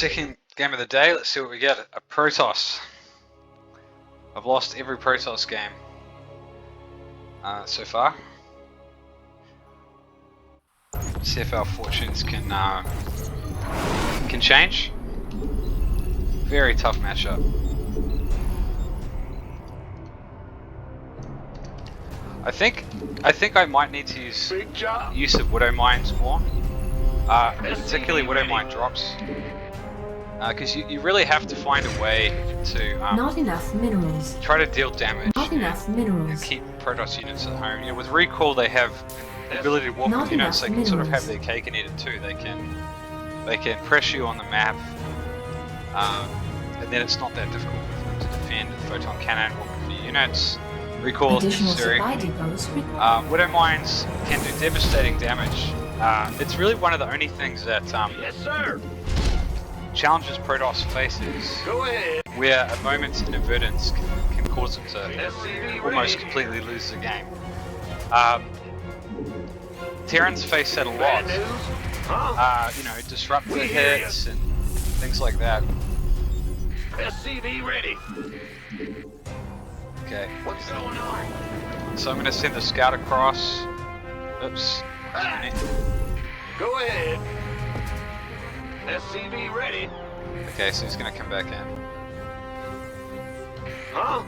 second game of the day. Let's see what we get. A Protoss. I've lost every Protoss game so far. See if our fortunes can change. Very tough matchup. I think I might need to use of Widow Mines more. Particularly Widow Mine drops. Because you really have to find a way to not enough minerals. Try to deal damage. Not enough minerals. And keep Protoss units at home. You know, with recall they have the ability to walk not with units. They can minerals. sort of have their cake and eat it too. They can press you on the map, and then it's not that difficult for them to defend with photon cannon or with the units. Recall is necessary. Widow Mines can do devastating damage. It's really one of the only things that yes, sir. Challenges Protoss faces where a moment's inadvertence can cause them to almost completely lose the game. Terrans face that a lot. You know, disruptor hits and things like that. SCV ready. Okay. What's going on? So I'm going to send the scout across. Oops. Go ahead. SCV ready. Okay, so he's going to come back in. Huh?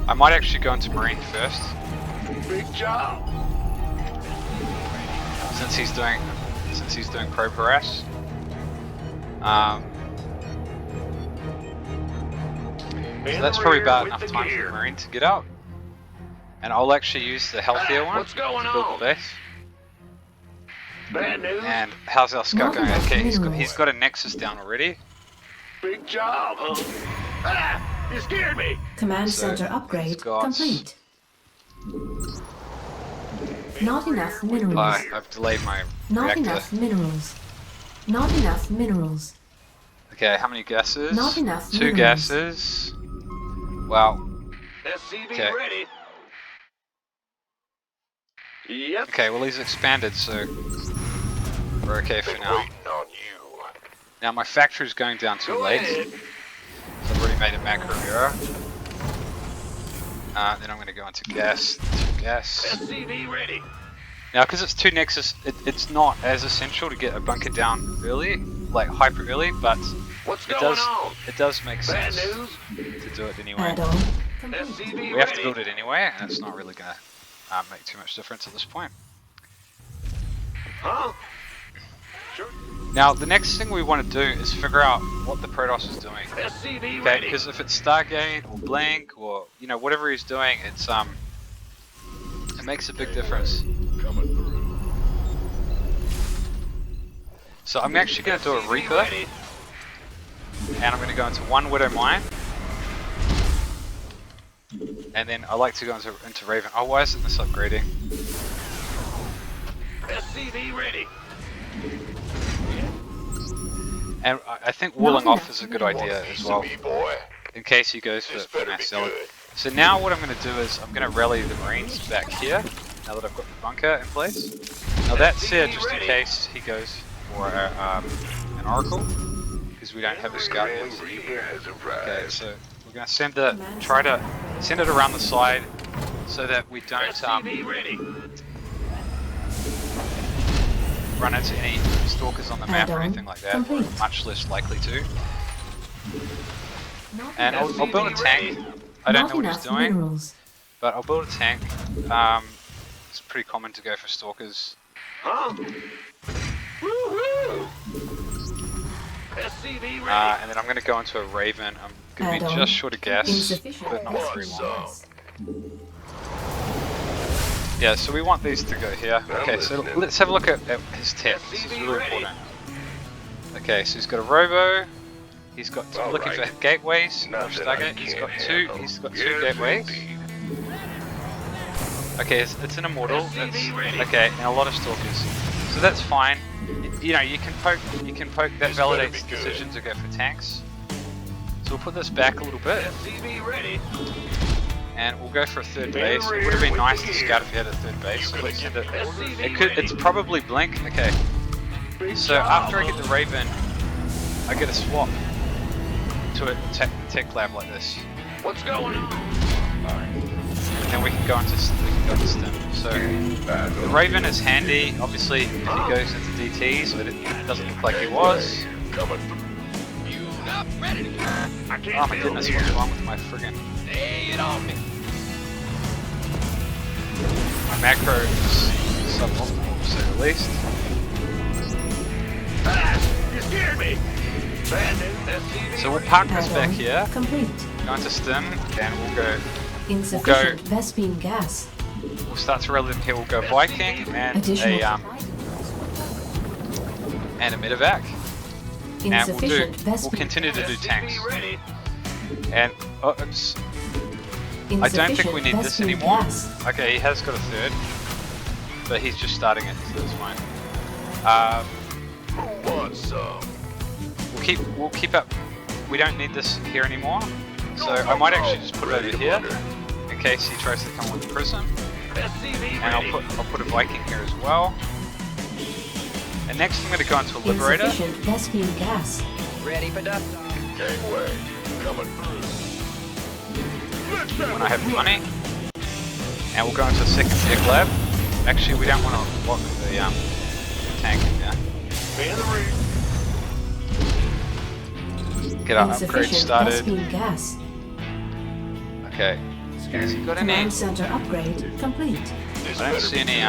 I might actually go into Marine first. Big job. Since he's doing probe harass. So that's probably about enough time for the Marine to get out. And I'll actually use the healthier one What's going to build on? the base. Bad news. And how's our scout going? Okay, he's got a Nexus down already. Big job, huh? Ah! You scared me. Command So, center upgrade he's got- complete. Not enough minerals. I've delayed my Not reactor. enough minerals. Not enough minerals. Okay, how many gases? Not enough 2 minerals. gases. Wow. SCV Okay. ready. Yep. Okay, well he's expanded, so we're okay for now. Waiting on you. Now my factory's going down too Go late. ahead. So I've already made a macro error. Then I'm going to go into gas. 2 gas. SCV ready. Now, because it's 2 Nexus, it's not as essential to get a bunker down early, like hyper early, but What's it going on? does make Bad sense news. to do it anyway. Add-on complete. SCV We have to ready. build it anyway, and it's not really going to make too much difference at this point. Huh? Sure. Now, the next thing we want to do is figure out what the Protoss is doing. SCV Okay, ready. because if it's Stargate or Blink or you know whatever he's doing, it's it makes a big difference. Coming through. So I'm actually going to do a SCV Reaper, ready. and I'm going to go into 1 Widow Mine, and then I like to go into Raven. Oh, why isn't this upgrading? SCV ready. And I think walling off is a good idea as well, in case he goes for mass selling. So now what I'm going to do is I'm going to rally the Marines back here, now that I've got the bunker in place. Now that's here just in case he goes for an Oracle, because we don't have a scout yet. Okay, so we're going to try to send it around the side so that we don't SCV ready. run into any stalkers on the map or Add-on anything like that. We're complete. much less likely to. Not And enough I'll build a tank. I don't Not know what he's enough doing, minerals. but I'll build a tank. It's pretty common to go for stalkers. Huh? Woohoo! SCV ready. And then I'm going to go into a Raven. I'm going to be Add-on. just short of gas, Insufficient. but not very long. What's Yeah, so we want these to go here. Okay, so let's have a look at his tech. This is really important. Okay, so he's got a Robo. He's got looking for gateways or Stargate. He's got two gateways. Okay, it's an immortal. That's, okay, and a lot of stalkers. So that's fine. You know, you can poke. That validates the decision to go for tanks. So we'll put this back a little bit, SCV ready. and we'll go for a 3rd base. It would have been nice to scout if you had a 3rd base. So let's send it. It's probably Blink. Okay. So after I get the Raven, I get a swap to a tech lab like this. What's going on? And then we can go into STEM. So the Raven is handy. Obviously, if he goes into DTs, it doesn't look like he was. Coming through. You not ready to go. I can't Oh my goodness, what's wrong with my friggin'... lay it on me. My macro is suboptimal, to say the least. Ah, you scared me. SCV So we'll park this back Add-on here, complete. go into STEM, and we'll go... Insufficient Vespene gas. We'll start to relevant here. We'll go Viking and Additional a medevac, and insufficient we'll continue to do tanks. SCV ready. And oops, I don't think we need this anymore. Okay, he has got a third, but he's just starting it, so that's fine. Who wants some? We'll keep up. We don't need this here anymore, so I might actually just put it over here in case he tries to come with the prism. SCV And ready. I'll put a Viking here as well. And next I'm going to go into a Liberator. Insufficient Vespene gas. Ready for dust. Gangway coming through. When I have money. And we'll go into a second tech lab. Actually, we don't want to lock the tank in there. Man the ring. Get our upgrade Insufficient started. Vespene gas. Okay. Has he got any? Command center upgrade complete. I don't see any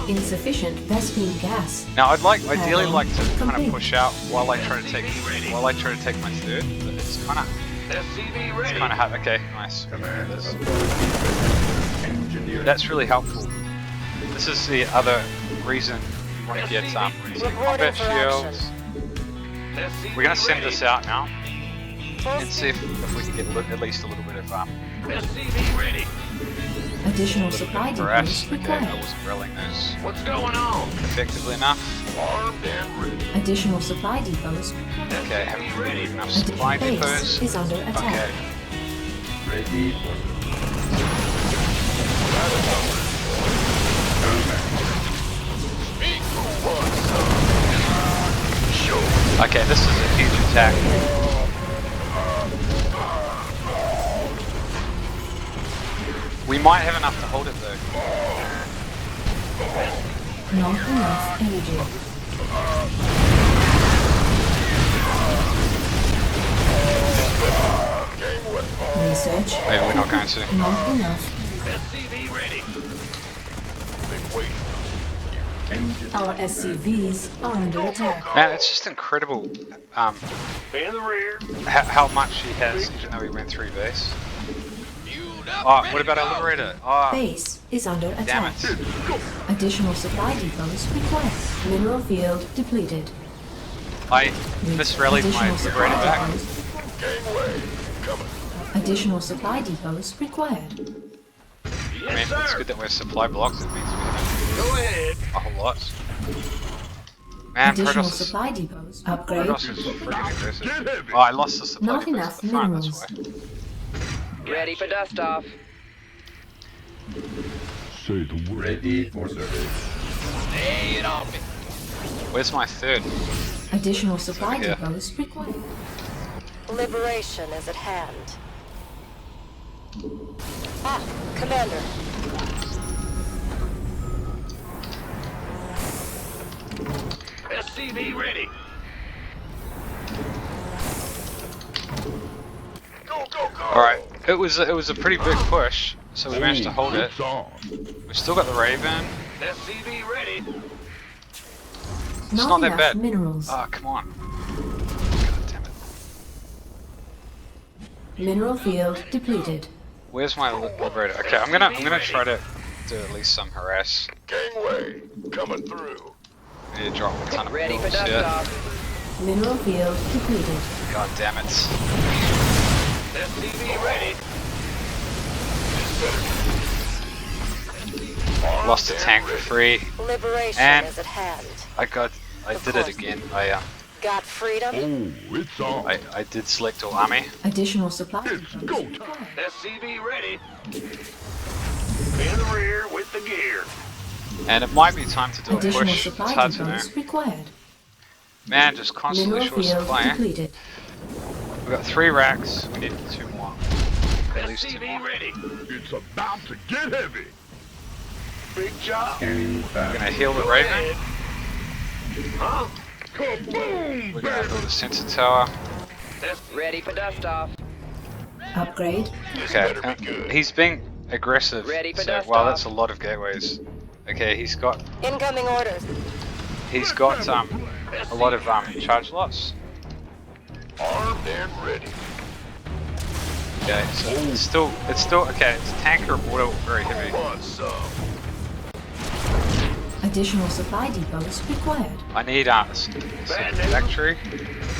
Insufficient Vespene gas. Now I'd ideally like to kind Complete. of push out while I try to take my third, but it's kind of SCV ready. hard. Okay, nice. That's really helpful. This is the other reason you want to get some combat shields. We're gonna send this out now and see if we can get at least a little bit of SCV ready. Additional supply harass. depots Okay, I required. wasn't relling those What's going on? effectively enough. Armed and ready. Additional supply depots. Okay, haven't really enough supply Base depots. is under attack. Okay. Okay, this is a huge attack. We might have enough to hold it though. Not enough energy. Research. Maybe we're not going to. Not enough. SCV ready. Our SCVs are under attack. Man, it's just incredible Man the rear. how much he has, even though he went through base. Oh, what about our Liberator? Oh, Base is under damn attack. it. Additional supply depots required. Mineral field depleted. I misrallied my Additional supply Liberator back. depots. Gangway coming. Additional supply depots required. I mean, Yes, it's sir. good that we're supply blocked, it means we have Go ahead. a whole lot. Man, Additional Protoss is, supply depots. Upgrade. Protoss is freaking aggressive. Get heavy. Oh, I lost the supply Not depots enough at the front, that's minerals. why. Ready for dust off. Say the word. Ready for service. Lay it on me. Where's my third? Additional supply Yeah. depots required. Liberation is at hand. Ah, Commander. SCV ready. Go, go, go. Alright, it was a pretty big push, so we managed to hold it. It's on. We've still got the Raven. SCV ready. It's not that enough bad. minerals. Oh, come on. God damn it. Mineral field depleted. Where's my Liberator? Okay, I'm gonna try to do at least some harass. Gangway coming through. I need to drop a ton of Ready for builds dust here. off. Mineral field depleted. God damn it. SCV ready. Lost a tank for free. Liberation And- is at hand. I did it again. Got freedom? Oh, it's on. I did select all army. Additional supply It's depots go time. required. SCV ready. In the rear with the gear. And it might be time to do a Additional push. It's supply hard to know. depots required. Man, just constantly Mineral short field supply. Eh? depleted. We've got 3 racks. We need 2 more. At least 2 SCV more. ready. It's about to get heavy. Big job. We're gonna heal the Raven. Huh? Kaboom, We're gonna baby. build a sensor tower. Ready for dust off. Upgrade. Okay, he's being aggressive. Ready for So, dust wow, off. that's a lot of gateways. Okay, he's got Incoming orders. a lot of charge lots. Armed and ready. Okay, so it's still okay. It's tanker water very heavy. Want some? Additional supply depots required. I need a factory.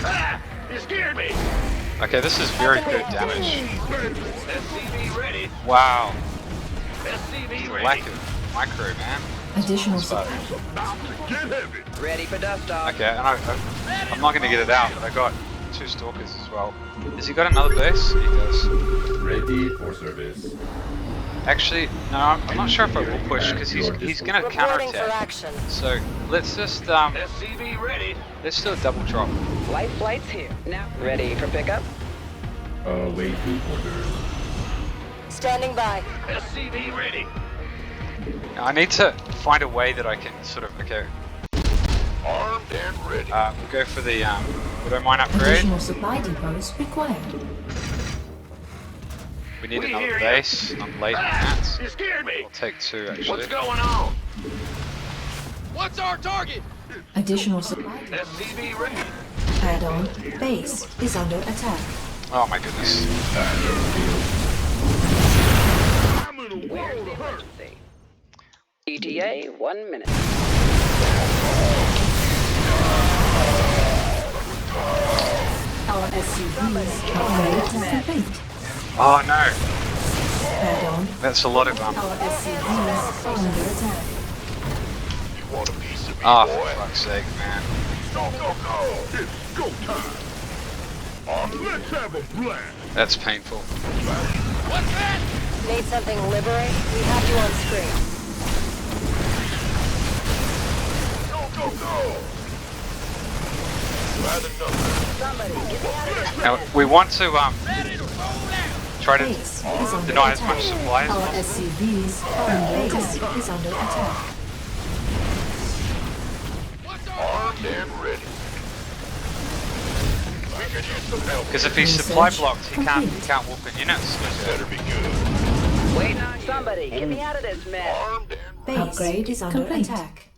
Ah! You scared me. Okay, this is very good damage. SCV ready. Wow, SCV lack ready. of micro, man. Additional That's bad. supply. About to get heavy. Ready for dust off. Okay, and I'm not gonna get it out, but I got 2 stalkers as well. Has he got another base? He does. Ready for service. Actually, no, I'm not sure if I will push because he's gonna Reporting for counterattack. action. So let's just SCV ready. let's do a double drop. Light flight's here. Now ready for pickup. Awaiting orders. Standing by. SCV ready. Now, I need to find a way that I can sort of Armed and ready. go for the Widow Mine upgrade. Additional supply depots required. We need We another hear ya. base. I'm late on Ah! that. You scared me. I'll take 2 actually. What's going on? What's our target? Additional supply depots. SCV ready. Add-on. Base is under attack. Oh my goodness. I'm in a Where's world the of hurt. emergency? ETA 1 minute. Our SCVs upgrade complete. Oh no, Add-on. that's a lot of Our SCVs are under attack. You want a piece of me, Oh, boy? for fuck's sake, man. Go, go, go. It's go time. Let's have a blast. That's painful. What's that? Need something liberate? We have you on screen. Go, go, go. By the number. Somebody, get me out of here. Now we want to Ready to roll out. try to Base is under deny as attack. much supply as Our possible. SCVs and base is under attack. What's our Armed and ready. We could use some help. Because if he's supply blocked, he can't walk in units. Better be good. Waiting on somebody. Get me out of this mess. Armed and Base upgrade is under attack.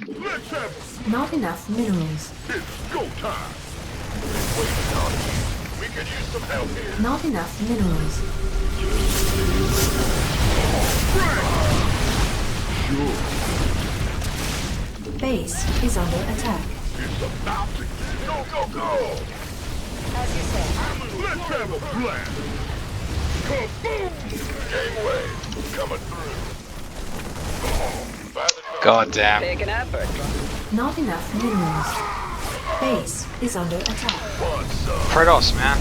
Let's have Not enough minerals. it's go time. waiting on you. We could use some help here. Not enough minerals. Base is under attack. It's about to get Go, go, go. As you say. Let's have a blast. Kaboom. Gangway. Coming through. By the number. God damn. Take an effort. Not enough minerals. Base is under attack. Want some? Protoss, man.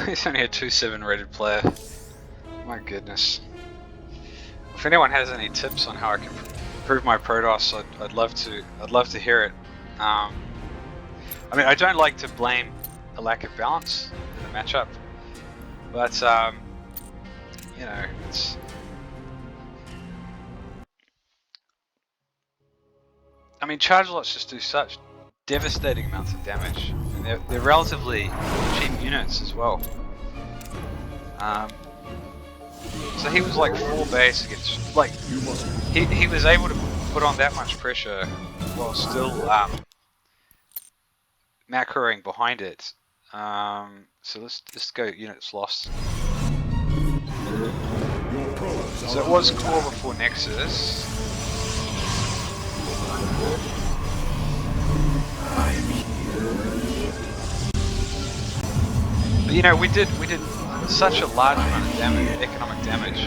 He's only a 2-7 rated player. My goodness. If anyone has any tips on how I can improve my Protoss, I'd love to hear it. I mean, I don't like to blame a lack of balance in the matchup, but you know, it's. I mean, chargelots just do such devastating amounts of damage, and they're relatively cheap units as well. So he was like 4 base against, like, he was able to put on that much pressure while still macroing behind it. So let's just go units lost. So it was core before Nexus. But you know, we did such a large amount of damage, economic damage,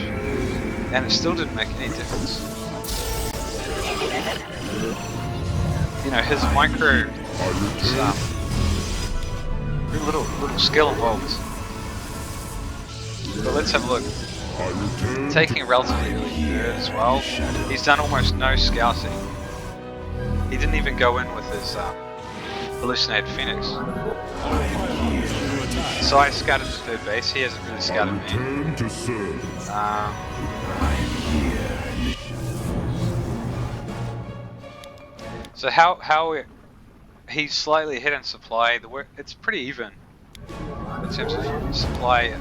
and it still didn't make any difference. You know, his micro was little skill involved. But let's have a look. Taking relatively early third as well. He's done almost no scouting. He didn't even go in with his hallucinated Phoenix. So I scouted the third base. He hasn't really scouted me. So he's slightly ahead in supply. It's pretty even in terms of supply.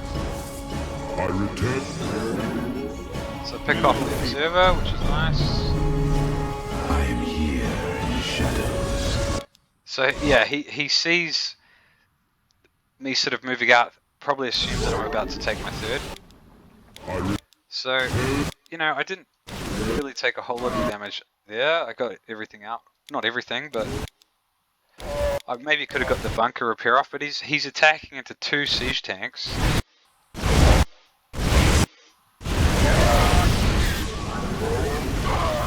So pick off the observer, which is nice. So yeah, he sees me sort of moving out, probably assumes that I'm about to take my third. So, you know, I didn't really take a whole lot of damage there. I got everything out. Not everything, but I maybe could have got the bunker repair off, but he's attacking into 2 siege tanks.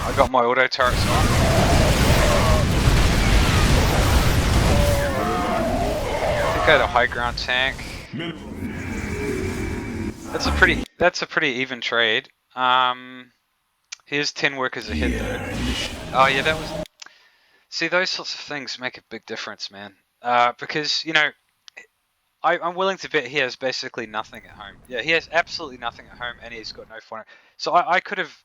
I got my auto turrets on. I think I had a high ground tank. That's a pretty even trade. Here's 10 workers ahead though. Oh yeah, that was. See, those sorts of things make a big difference, man. Because, you know, I'm willing to bet he has basically nothing at home. Yeah, he has absolutely nothing at home, and he's got no fun. So I could have,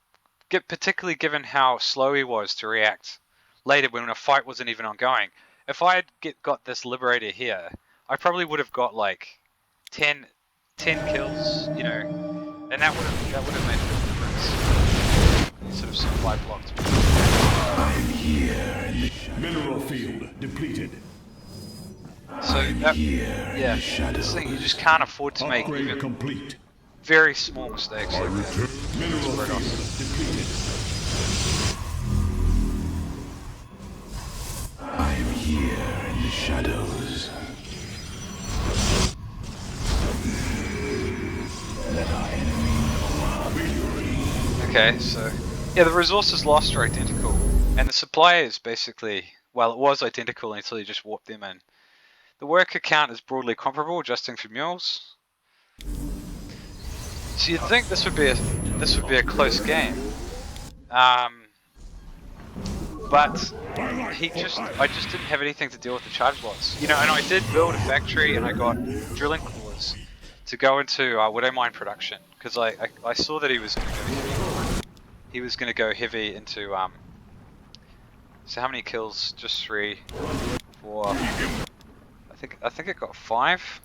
particularly given how slow he was to react later when a fight wasn't even ongoing. If I had got this Liberator here, I probably would have got like 10 kills, you know, and that would have made a big difference. He sort of supply blocked me. I'm here. Mineral field depleted. So that, yeah, this thing you just can't afford to make even complete. very small mistakes like that. Mineral field depleted. I'm here in the shadows. Let our enemy know our victory. Okay, so yeah, the resources lost are identical, and the supply is basically, well, it was identical until you just warped them in. The worker count is broadly comparable, adjusting for mules. So you'd think this would be a close game, but I just didn't have anything to deal with the charge lots, you know. And I did build a factory, and I got drilling cores to go into Widow Mine production because I saw that he was going to go heavy. He was going to go heavy into So how many kills? Just 3, 4. I think it got 5,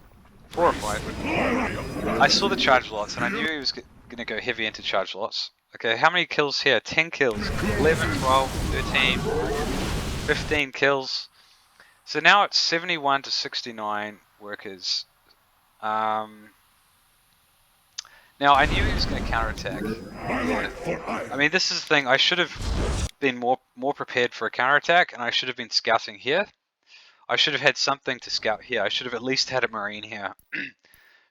4 or 5. I saw the charge lots, and I knew he was going to go heavy into charge lots. Okay, how many kills here? 10 kills, 11, 12, 13, 15 kills. So now it's 71 to 69 workers. Now I knew he was going to counterattack. Yeah. I mean, this is the thing. I should have been more prepared for a counterattack, and I should have been scouting here. I should have had something to scout here. I should have at least had a marine here,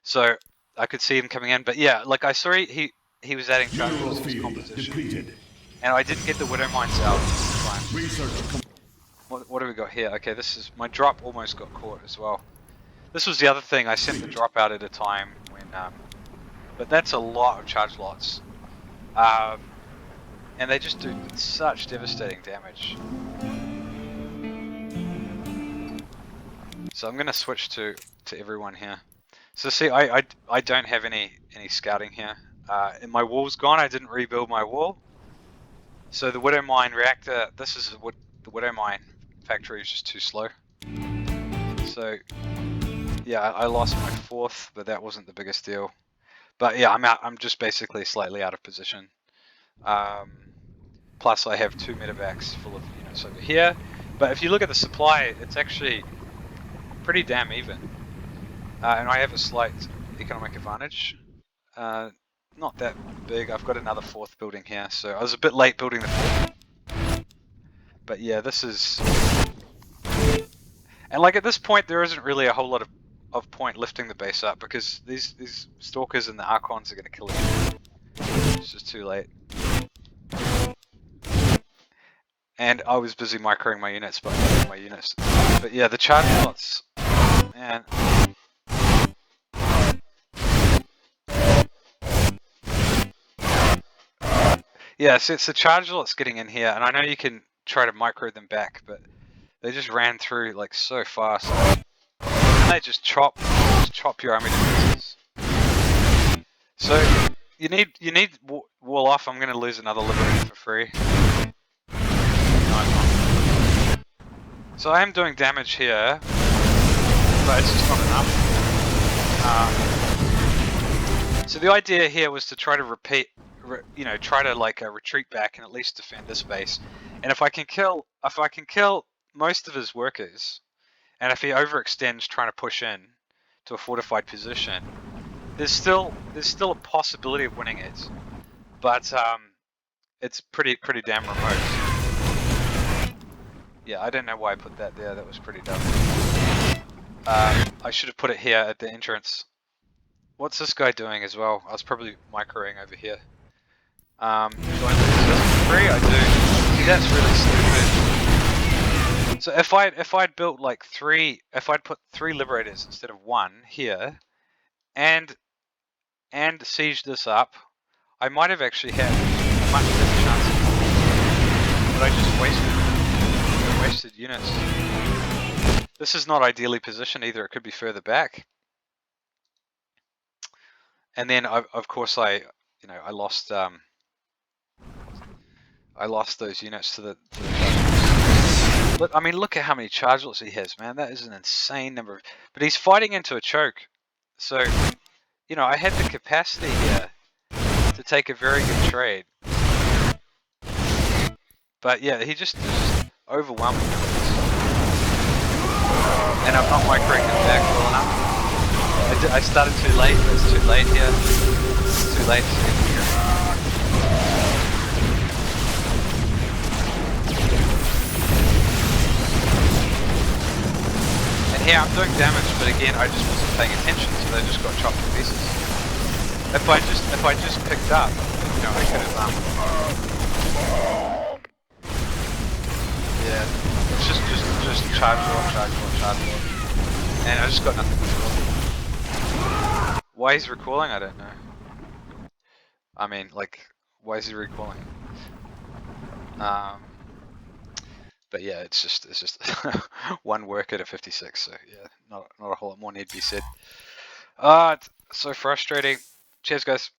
so I could see him coming in. But yeah, like I saw he was adding charges to his composition, and I didn't get the Widow Mines out. What do we got here? Okay, this is my drop. Almost got caught as well. This was the other thing. I sent the drop out at a time when, but that's a lot of charge lots, and they just do such devastating damage. So I'm gonna switch to everyone here. So see, I don't have any scouting here. And my wall's gone. I didn't rebuild my wall. So the Widow Mine reactor. This is what the Widow Mine factory is just too slow. So yeah, I lost my 4th, but that wasn't the biggest deal. But yeah, I'm out. I'm just basically slightly out of position. Plus I have 2 medevacs full of units over here. But if you look at the supply, it's actually pretty damn even, and I have a slight economic advantage. Not that big. I've got another 4th building here, so I was a bit late building the 4th. But yeah, this is, and like at this point there isn't really a whole lot of point lifting the base up because these stalkers and the Archons are going to kill it. It's just too late. And I was busy microing my units, but yeah, the charge lots. Man, Yeah, so it's the chargelot's getting in here, and I know you can try to micro them back, but they just ran through like so fast. And they just chop your army to pieces. So you need wall off. I'm gonna lose another liberator for free. So I am doing damage here, but it's just not enough. So the idea here was to try to try to like retreat back and at least defend this base. And if I can kill most of his workers, and if he overextends trying to push in to a fortified position, there's still a possibility of winning it, but it's pretty damn remote. Yeah, I don't know why I put that there. That was pretty dumb. I should have put it here at the entrance. What's this guy doing as well? I was probably microing over here. Do I lose this for free? I do. See, that's really stupid. So if I'd built like if I'd put 3 liberators instead of 1 here, and sieged this up, I might have actually had a much better chance. But I just wasted units. This is not ideally positioned either. It could be further back. And then of course I lost those units to the Look, I mean, look at how many chargelots he has, man. That is an insane number. But he's fighting into a choke. So, I had the capacity here to take a very good trade. But yeah, he just overwhelmed me. And I'm not microing him back well enough. I started too late. It's too late here. It's too late. Yeah, I'm doing damage, but again, I just wasn't paying attention, so they just got chopped to pieces. If I just picked up, I could have yeah, it's just charge lot, and I just got nothing to do. Why he's recalling, I don't know. I mean, like, why is he recalling? But yeah, it's just one worker to 56, so yeah, not a whole lot more need to be said. It's so frustrating. Cheers, guys.